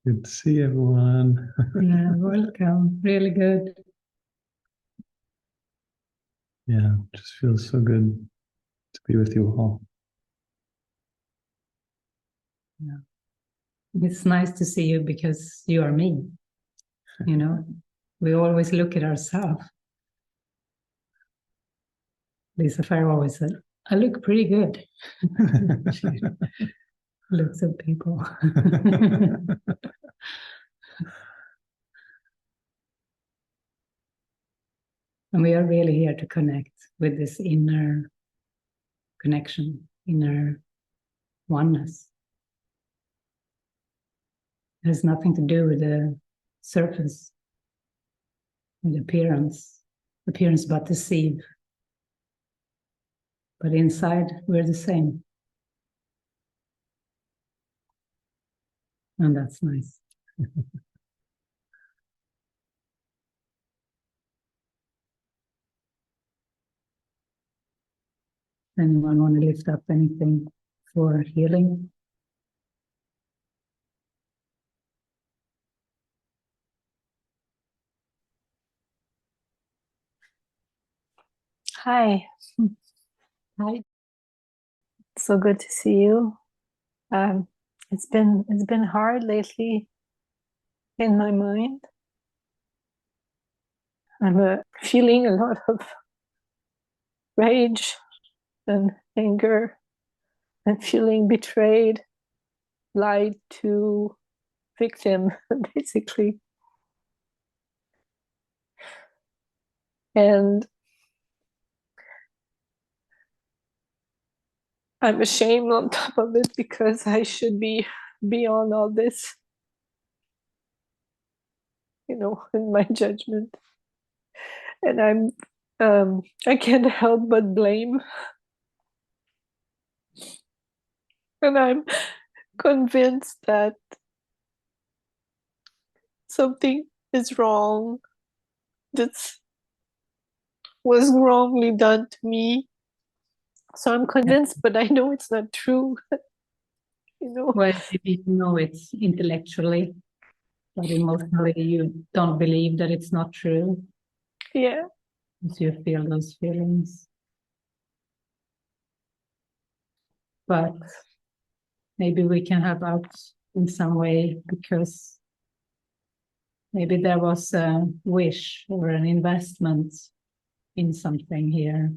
Good to see everyone. Yeah, welcome. Really good. Yeah, just feels so good to be with you all. Yeah. It's nice to see you because you are me. You know, we always look at ourselves. Lisa Fair always said, I look pretty good. She looks at people. And we are really here to connect with this inner connection, inner oneness. It has nothing to do with the surface, with appearance but deceive. But inside, we're the same. And that's nice. Anyone want to lift up anything for healing? Hi. Hi. So good to see you. It's been hard lately in my mind. I'm feeling a lot of rage and anger and feeling betrayed, lied to, victim, basically. And I'm ashamed on top of it because I should be beyond all this, in my judgment. And I can't help but blame. And I'm convinced that something is wrong, that was wrongly done to me. So I'm convinced, but I know it's not true. Well, maybe you know it's intellectually, but emotionally you don't believe that it's not true. Yeah. Because you feel those feelings. But maybe we can help out in some way, because maybe there was a wish or an investment in something here,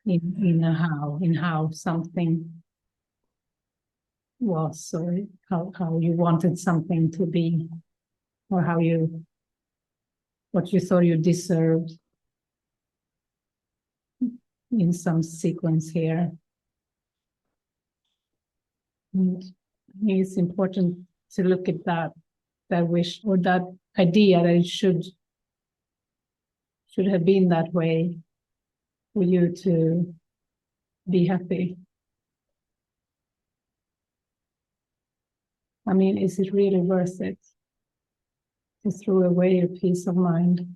in how something was, or how you wanted something to be, or what you thought you deserved in some sequence here. And it's important to look at that wish or that idea that it should have been that way for you to be happy. I mean, is it really worth it to throw away your peace of mind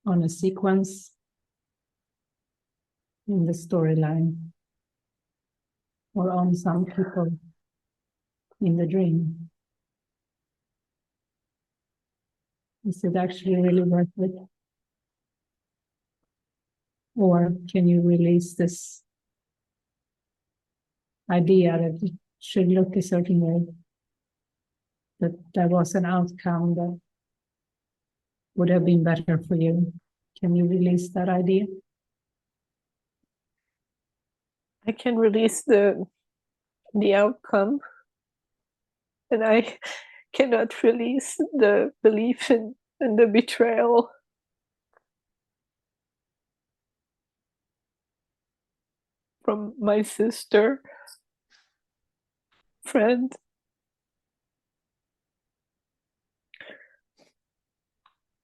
on a sequence in the storyline, or on some people in the dream? Is it actually really worth it? Or can you release this idea that it should look a certain way, that there was an outcome that would have been better for you? Can you release that idea? I can release the outcome, and I cannot release the belief in the betrayal. From my sister, friend.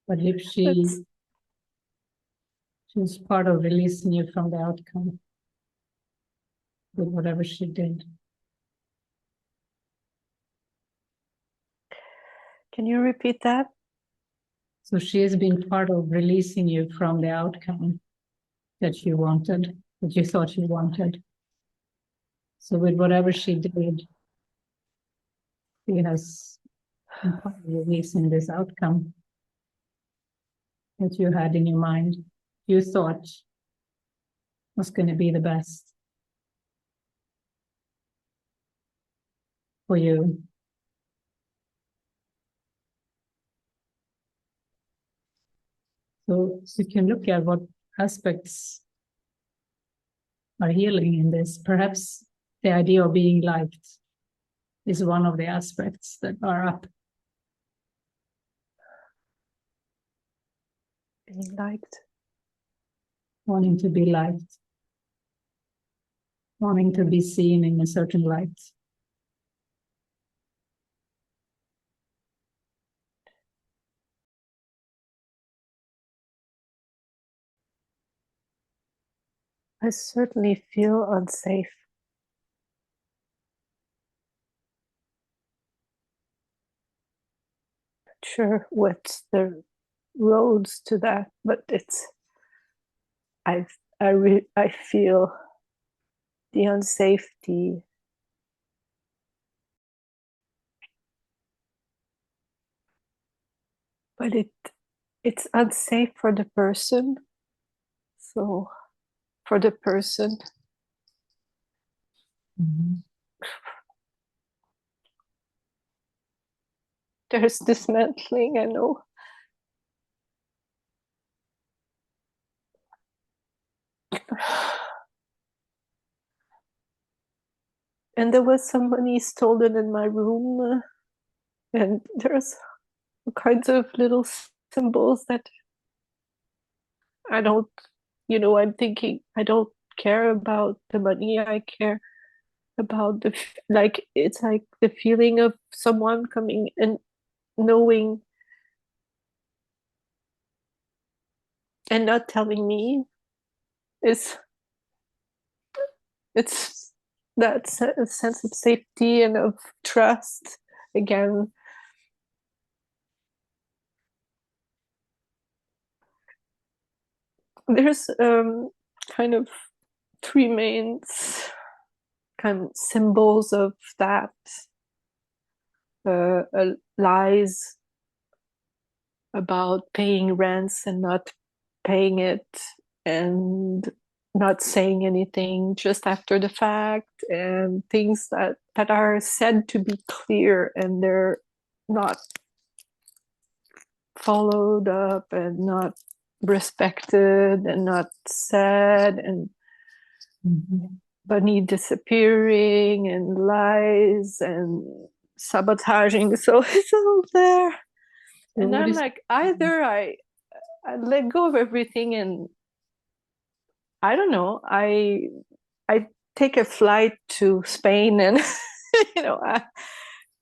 But if she's part of releasing you from the outcome with whatever she did. Can you repeat that? So she has been part of releasing you from the outcome that you wanted, that you thought you wanted. So with whatever she did, he has releasing this outcome that you had in your mind, you thought was going to be the best for you. So you can look at what aspects are healing in this. Perhaps the idea of being liked is one of the aspects that are up. Being liked. Wanting to be liked. Wanting to be seen in a certain light. I certainly feel unsafe. Not sure what's the roads to that, but it's I feel the unsafety. But it's unsafe for the person. So for the person, there's dismantling, I know. And there was some money stolen in my room, and there's all kinds of little symbols that I don't, I'm thinking I don't care about the money. I care about it's like the feeling of someone coming and knowing and not telling me it's that sense of safety and of trust again. There's kind of three main kind of symbols of that. Lies about paying rents and not paying it, and not saying anything just after the fact, and things that are said to be clear and they're not followed up and not respected and not said, and money disappearing and lies and sabotaging. So it's all there. And I'm like, either I let go of everything and I don't know, I take a flight to Spain and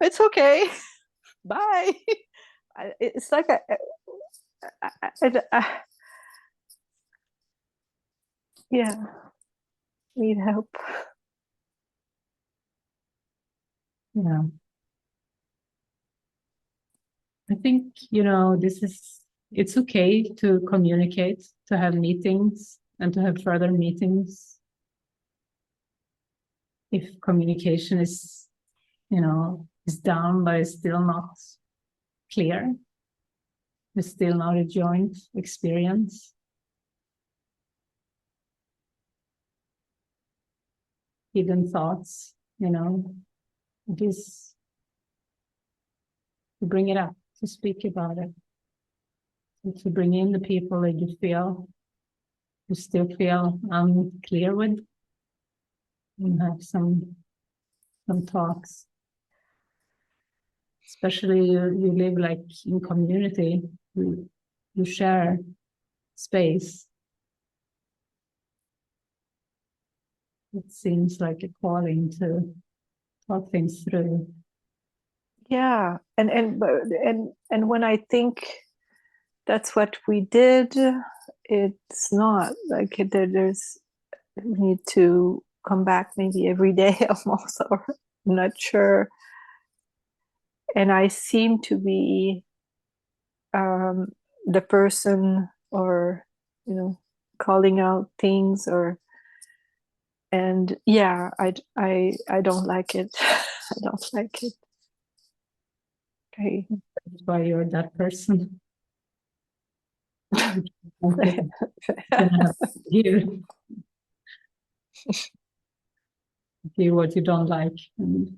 it's okay, bye. It's like yeah, need help. Yeah. I think, it's okay to communicate, to have meetings and to have further meetings. If communication is down, but it's still not clear, it's still not a joint experience. Hidden thoughts, it is to bring it up, to speak about it, to bring in the people that you still feel unclear with, and have some talks. Especially you live like in community, you share space. It seems like a calling to talk things through. Yeah, and when I think that's what we did, it's not like there's we need to come back maybe every day almost, or I'm not sure. And I seem to be the person, or calling out things, and yeah, I don't like it. I don't like it. Okay. That's why you're that person. Okay. Gonna have to hear what you don't like and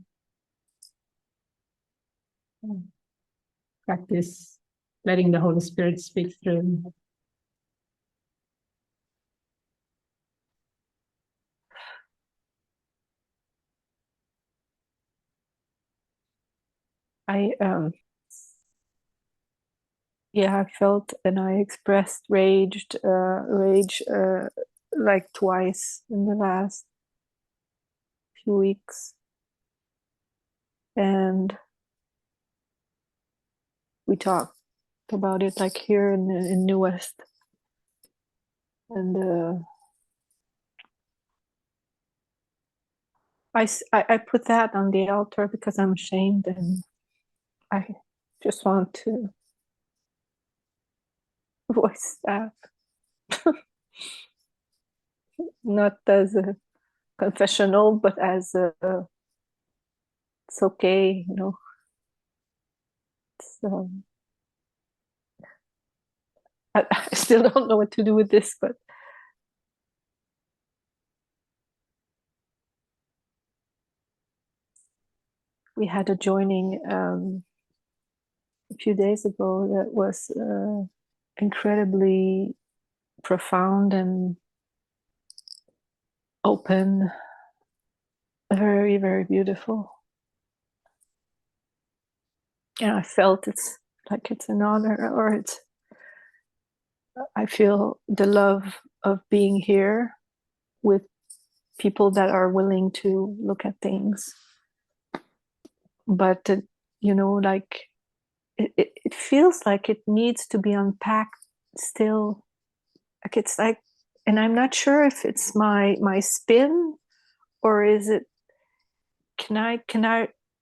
practice letting the Holy Spirit speak through. I felt and I expressed rage like twice in the last few weeks, and we talked about it like here in New West, and I put that on the altar because I'm ashamed, and I just want to voice that. Not as a confessional, but as a it's okay, you know. So I still don't know what to do with this, but we had a joining a few days ago that was incredibly profound and open, very, very beautiful. And I felt it's like it's an honor, or I feel the love of being here with people that are willing to look at things. But, you know, like it feels like it needs to be unpacked still. Like it's like, and I'm not sure if it's my spin, or is it, can I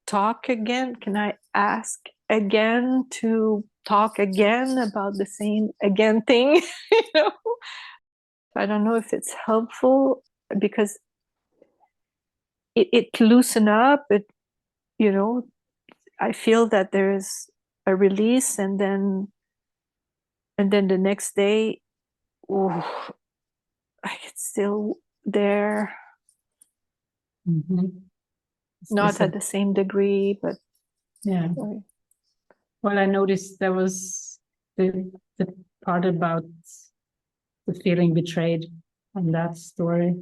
talk again? Can I ask again to talk again about the same again thing? You know, I don't know if it's helpful, because it loosen up. It, you know, I feel that there's a release, and then the next day, oh, it's still there. Mm-hmm. Not at the same degree, but yeah. Well, I noticed there was the part about the feeling betrayed on that story.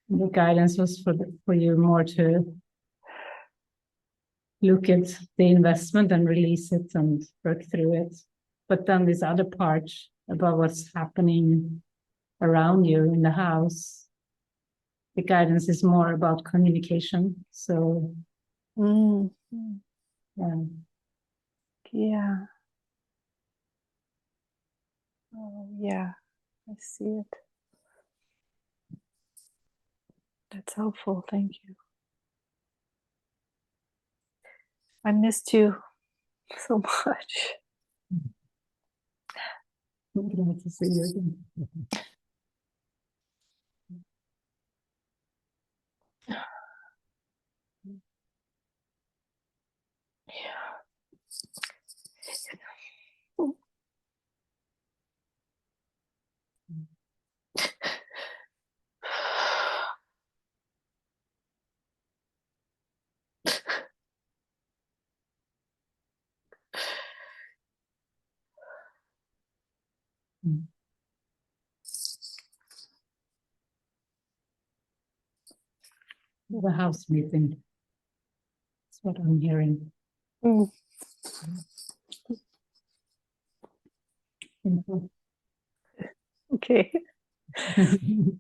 The guidance was for you more to look at the investment and release it and work through it. But then this other part about what's happening around you in the house, the guidance is more about communication. So, yeah. Oh, yeah, I see it. That's helpful. Thank you. I missed you so much. glad to see you again. The house meeting. That's what I'm hearing. Okay.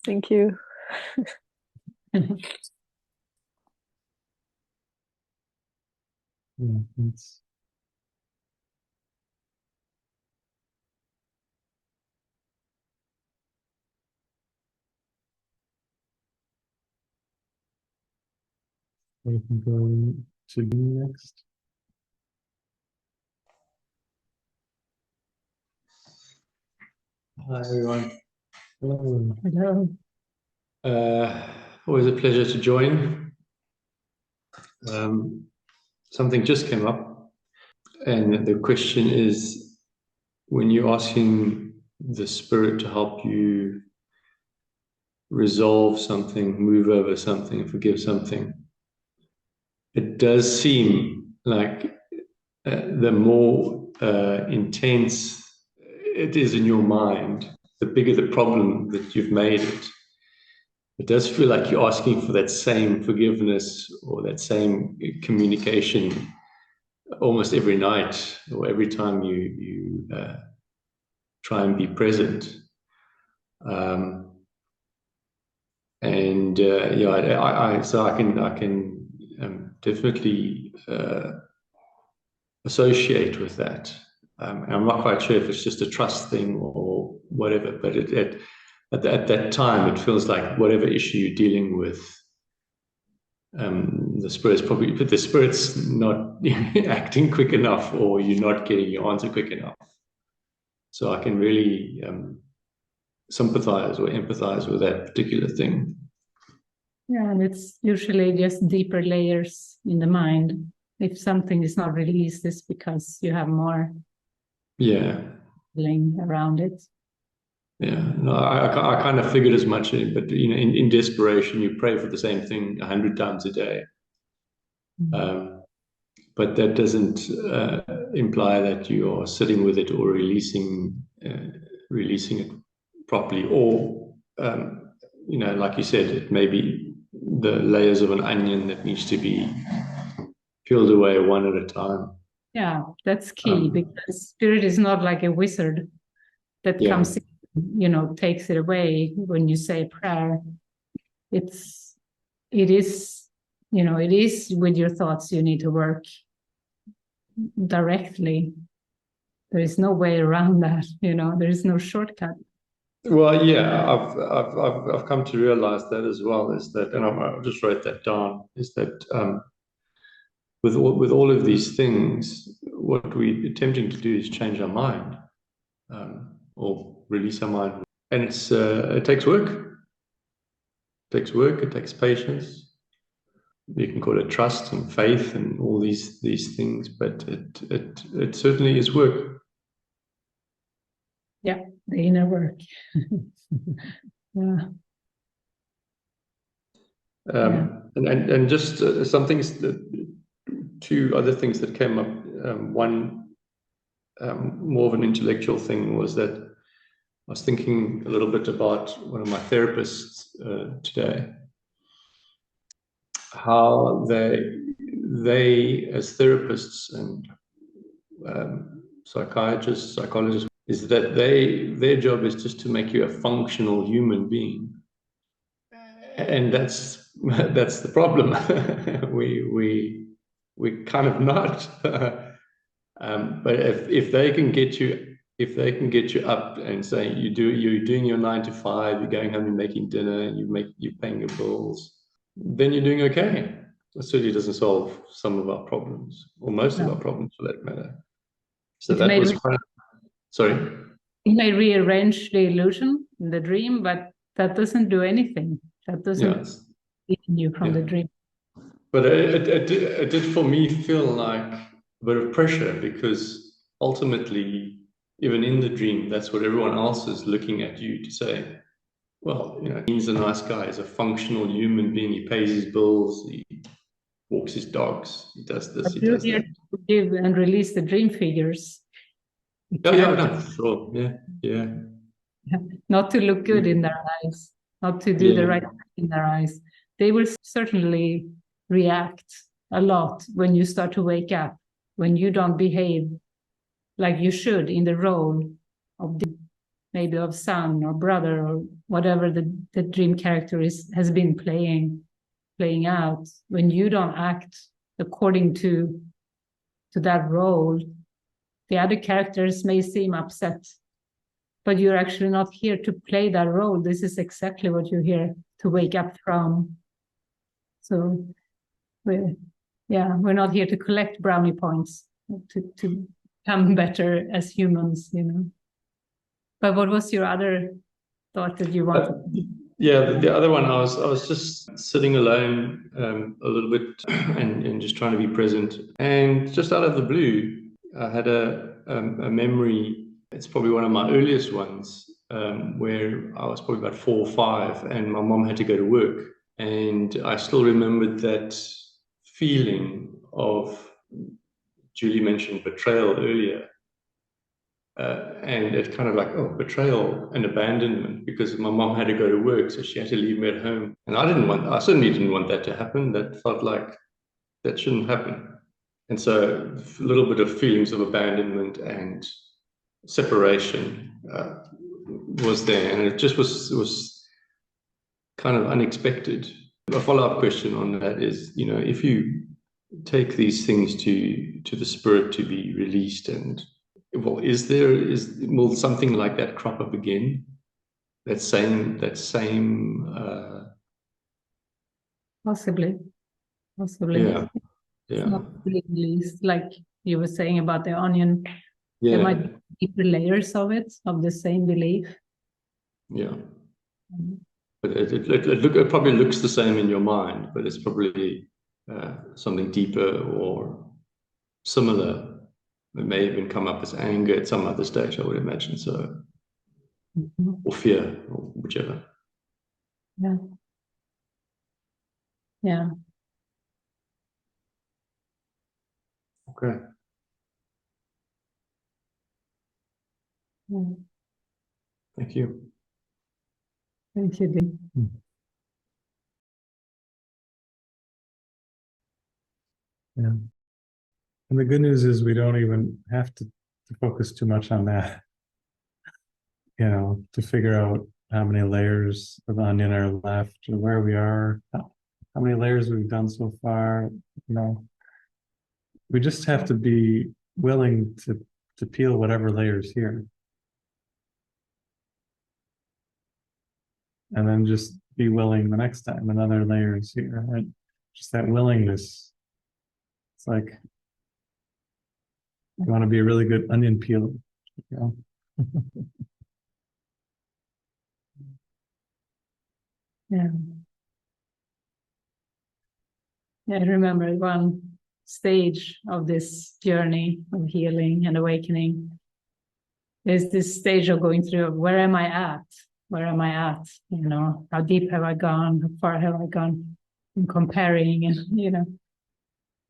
Thank you. Yeah, thanks. We can go to B next. Hi, everyone. Hello. Hello. Always a pleasure to join. Something just came up. And the question is, when you're asking the Spirit to help you resolve something, move over something, forgive something, it does seem like the more intense it is in your mind, the bigger the problem that you've made it. It does feel like you're asking for that same forgiveness or that same communication almost every night or every time you try and be present. So I can definitely associate with that. And I'm not quite sure if it's just a trust thing or whatever, but at that time, it feels like whatever issue you're dealing with, the Spirit's not acting quick enough, or you're not getting your answer quick enough. So I can really sympathize or empathize with that particular thing. Yeah, and it's usually just deeper layers in the mind. If something is not released, it's because you have more feeling around it. Yeah, no, I kind of figured as much, but in desperation, you pray for the same thing 100 times a day. But that doesn't imply that you are sitting with it or releasing it properly, or like you said, it may be the layers of an onion that needs to be peeled away one at a time. Yeah, that's key, because Spirit is not like a wizard that comes in, takes it away when you say a prayer. It is with your thoughts you need to work directly. There is no way around that, there is no shortcut. Well, yeah, I've come to realize that as well, is that, and I just wrote that down, is that with all of these things, what we're attempting to do is change our mind, or release our mind, and it takes work. It takes work. It takes patience. You can call it trust and faith and all these things, but it certainly is work. Yeah, the inner work. Yeah. And just some things, two other things that came up. One, more of an intellectual thing, was that I was thinking a little bit about one of my therapists today, how they as therapists and psychiatrists, psychologists, is that their job is just to make you a functional human being, and that's the problem. we kind of not. But if they can get you up and say you're doing your 9 to 5, you're going home and making dinner, you're paying your bills, then you're doing okay. It certainly doesn't solve some of our problems, or most of our problems for that matter. So that was kind of, sorry? It may rearrange the illusion in the dream, but that doesn't do anything. That doesn't get you from the dream. But it did for me feel like a bit of pressure, because ultimately, even in the dream, that's what everyone else is looking at you to say, well, he's a nice guy, he's a functional human being, he pays his bills, he walks his dogs, he does this, he does that. To give and release the dream figures. Sure. Yeah. Not to look good in their eyes, not to do the right thing in their eyes. They will certainly react a lot when you start to wake up, when you don't behave like you should in the role of maybe of son or brother or whatever the dream character has been playing out. When you don't act according to that role, the other characters may seem upset, but you're actually not here to play that role. This is exactly what you're here to wake up from. So we're not here to collect brownie points, to become better as humans, But what was your other thought that you wanted? The other one, I was just sitting alone a little bit and just trying to be present. And just out of the blue, I had a memory. It's probably one of my earliest ones, where I was probably about 4 or 5, and my mom had to go to work, and I still remembered that feeling of, Julie mentioned betrayal earlier, and it's kind of like, oh, betrayal and abandonment, because my mom had to go to work, so she had to leave me at home, and I certainly didn't want that to happen. That felt like that shouldn't happen. And so a little bit of feelings of abandonment and separation was there, and it just was kind of unexpected. A follow-up question on that is, if you take these things to the spirit to be released, and well, will something like that crop up again? That same Possibly. yeah. It's not really released, like you were saying about the onion. Yeah. There might be deeper layers of it, of the same belief. Yeah. But it probably looks the same in your mind, but it's probably something deeper or similar. It may even come up as anger at some other stage, I would imagine. So, or fear, or whichever. Yeah. Yeah. Okay. Yeah. Thank you. Thank you, Dean. Yeah. And the good news is we don't even have to focus too much on that, to figure out how many layers of onion are left or where we are, how many layers we've done so far. We just have to be willing to peel whatever layers here. And then just be willing the next time another layer is here, right? Just that willingness. It's like, you want to be a really good onion peeler, Yeah. I remember one stage of this journey of healing and awakening is this stage of going through, where am I at? Where am I at? How deep have I gone? How far have I gone? And comparing,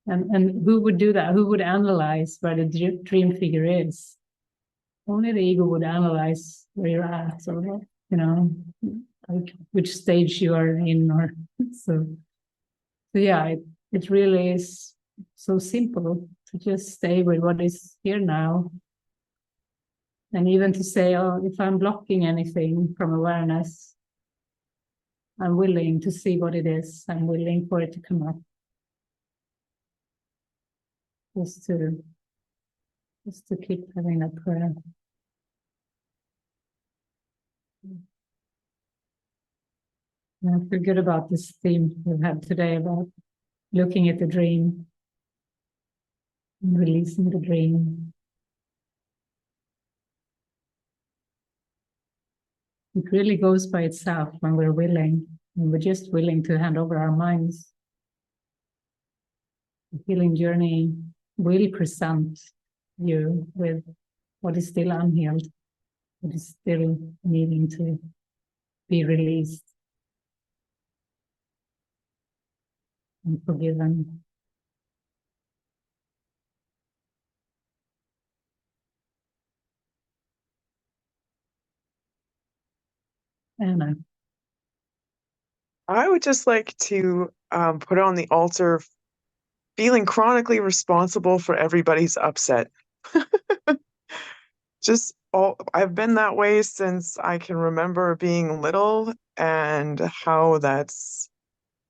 and who would do that? Who would analyze where the dream figure is? Only the ego would analyze where you're at, or like which stage you are in, or so yeah, it really is so simple to just stay with what is here now. And even to say, oh, if I'm blocking anything from awareness, I'm willing to see what it is. I'm willing for it to come up. Just to keep having that prayer. And I feel good about this theme we've had today about looking at the dream and releasing the dream. It really goes by itself when we're willing, and we're just willing to hand over our minds. The healing journey will present you with what is still unhealed, what is still needing to be released and forgiven. Anna. I would just like to put on the altar feeling chronically responsible for everybody's upset. I've been that way since I can remember being little, and how that's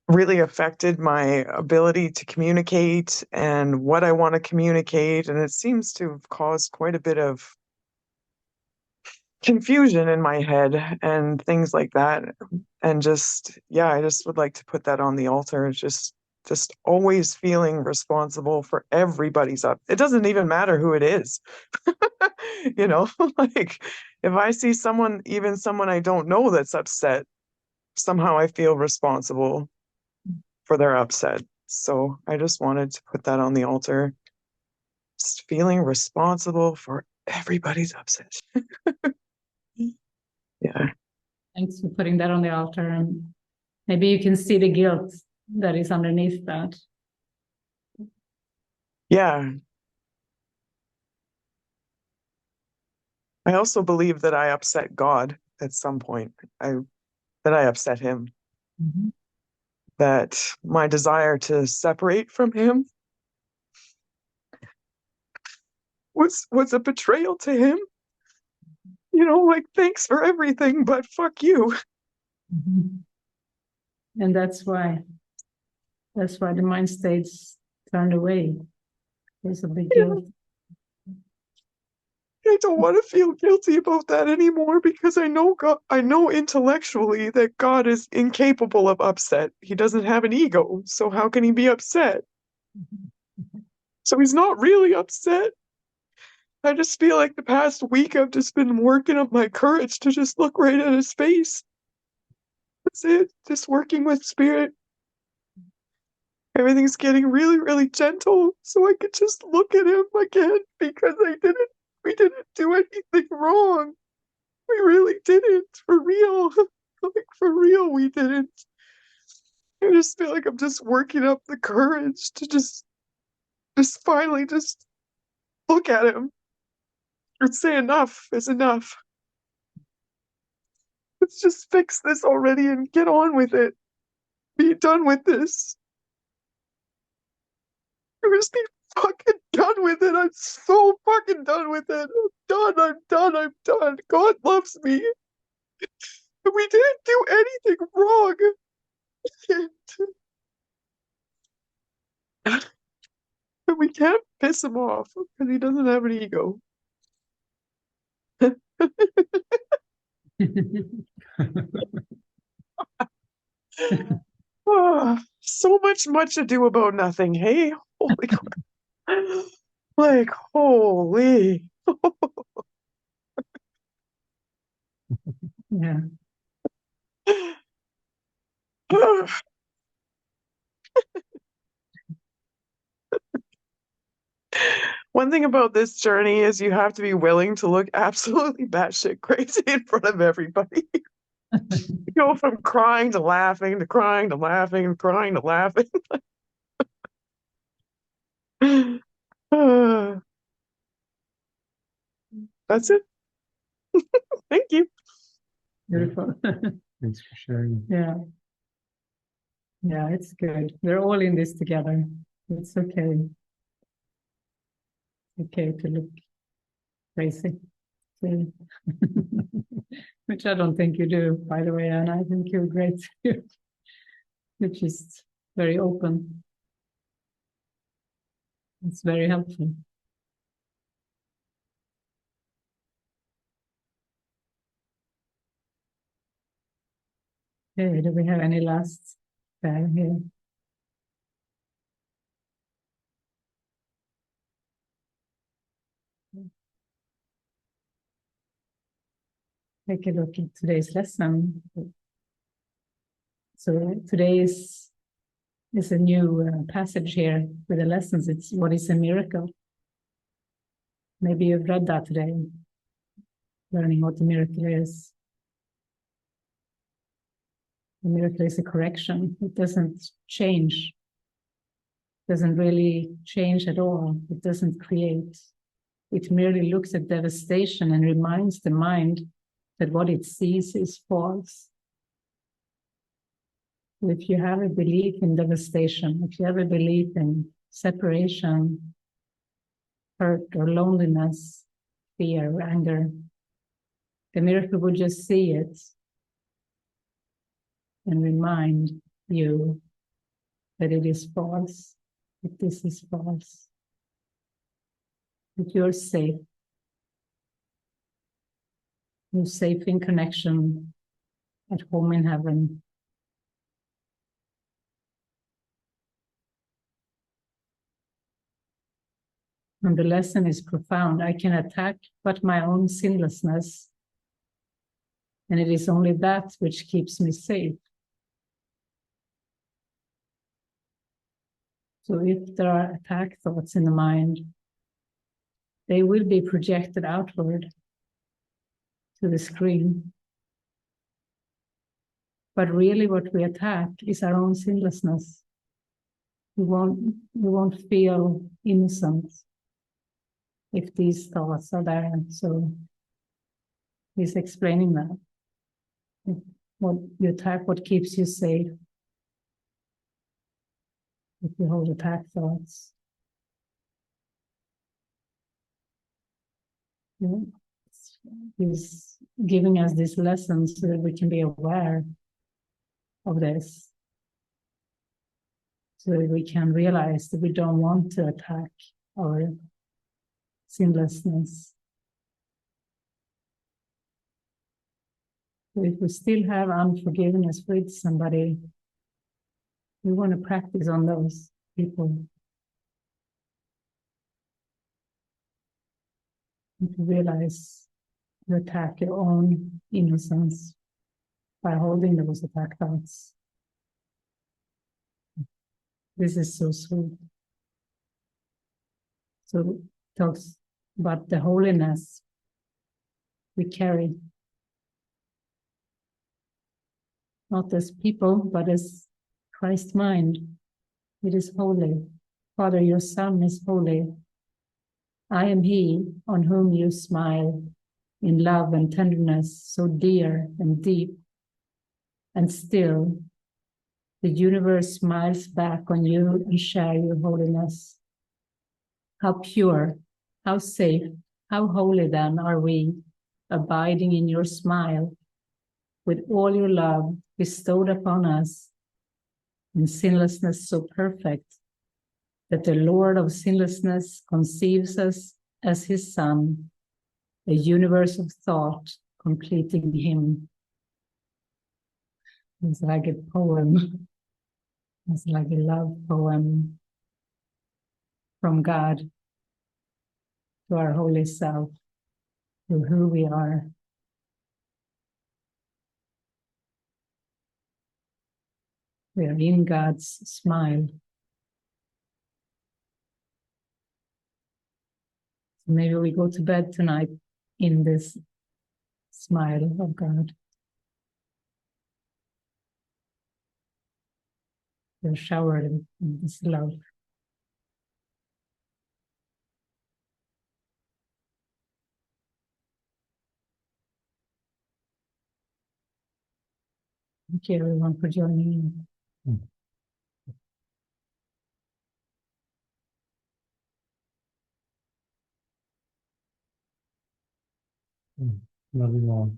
really affected my ability to communicate and what I want to communicate. And it seems to have caused quite a bit of confusion in my head and things like that. And I just would like to put that on the altar. Just always feeling responsible for everybody's up. It doesn't even matter who it is. Like if I see someone I don't know that's upset, somehow I feel responsible for their upset. So I just wanted to put that on the altar just feeling responsible for everybody's upset. Yeah. Thanks for putting that on the altar, and maybe you can see the guilt that is underneath that. Yeah. I also believe that I upset God at some point. That I upset him. Mm-hmm. That my desire to separate from him was a betrayal to him. You know, like, thanks for everything, but fuck you. Mm-hmm. And that's why the mind states turned away. There's a big guilt. I don't want to feel guilty about that anymore, because I know God, I know intellectually that God is incapable of upset. He doesn't have an ego, so how can he be upset? So he's not really upset. I just feel like the past week I've just been working up my courage to just look right at his face. That's it. Just working with spirit. Everything's getting really, really gentle, so I could just look at him again, because we didn't do anything wrong. We really didn't, for real. Like, for real, we didn't. I just feel like I'm just working up the courage to just finally just look at him and say enough is enough. Let's just fix this already and get on with it. Be done with this. Just be fucking done with it. I'm so fucking done with it. I'm done. God loves me. We didn't do anything wrong. And we can't piss him off because he doesn't have an ego. Oh, so much ado about nothing, hey? Holy crap. Like, holy. Yeah. One thing about this journey is you have to be willing to look absolutely batshit crazy in front of everybody. You go from crying to laughing to crying to laughing and crying to laughing. That's it. Thank you. Beautiful. Thanks for sharing. Yeah. Yeah, it's good. We're all in this together. It's okay. Okay to look crazy. Which I don't think you do, by the way, and I think you're great too. Which is very open. It's very helpful. Okay, do we have any last pair here? Take a look at today's lesson. So today is a new passage here with the lessons. It's what is a miracle. Maybe you've read that today, learning what a miracle is. A miracle is a correction. It doesn't change. It doesn't really change at all. It doesn't create. It merely looks at devastation and reminds the mind that what it sees is false. If you have a belief in devastation, if you have a belief in separation, hurt or loneliness, fear or anger, the miracle would just see it and remind you that it is false, that this is false, that you're safe. You're safe in connection, at home in heaven. And the lesson is profound. I can attack but my own sinlessness, and it is only that which keeps me safe. So if there are attack thoughts in the mind, they will be projected outward to the screen. But really what we attack is our own sinlessness. We won't feel innocent if these thoughts are there. So he's explaining that. What you attack, what keeps you safe. If you hold attack thoughts. Yeah. He's giving us these lessons so that we can be aware of this. So that we can realize that we don't want to attack our sinlessness. So if we still have unforgiveness with somebody, we want to practice on those people. And to realize you attack your own innocence by holding those attack thoughts. This is so sweet. So it talks about the holiness we carry. Not as people, but as Christ's mind. It is holy. Father, your Son is holy. I am he on whom you smile in love and tenderness, so dear and deep. And still, the universe smiles back on you and share your holiness. How pure, how safe, how holy then are we, abiding in your smile, with all your love bestowed upon us, in sinlessness so perfect, that the Lord of sinlessness conceives us as his Son, a universe of thought completing him. It's like a poem. It's like a love poem from God to our holy self, to who we are. We are in God's smile. So maybe we go to bed tonight in this smile of God. We're showered in this love. Thank you everyone for joining in. Love you all.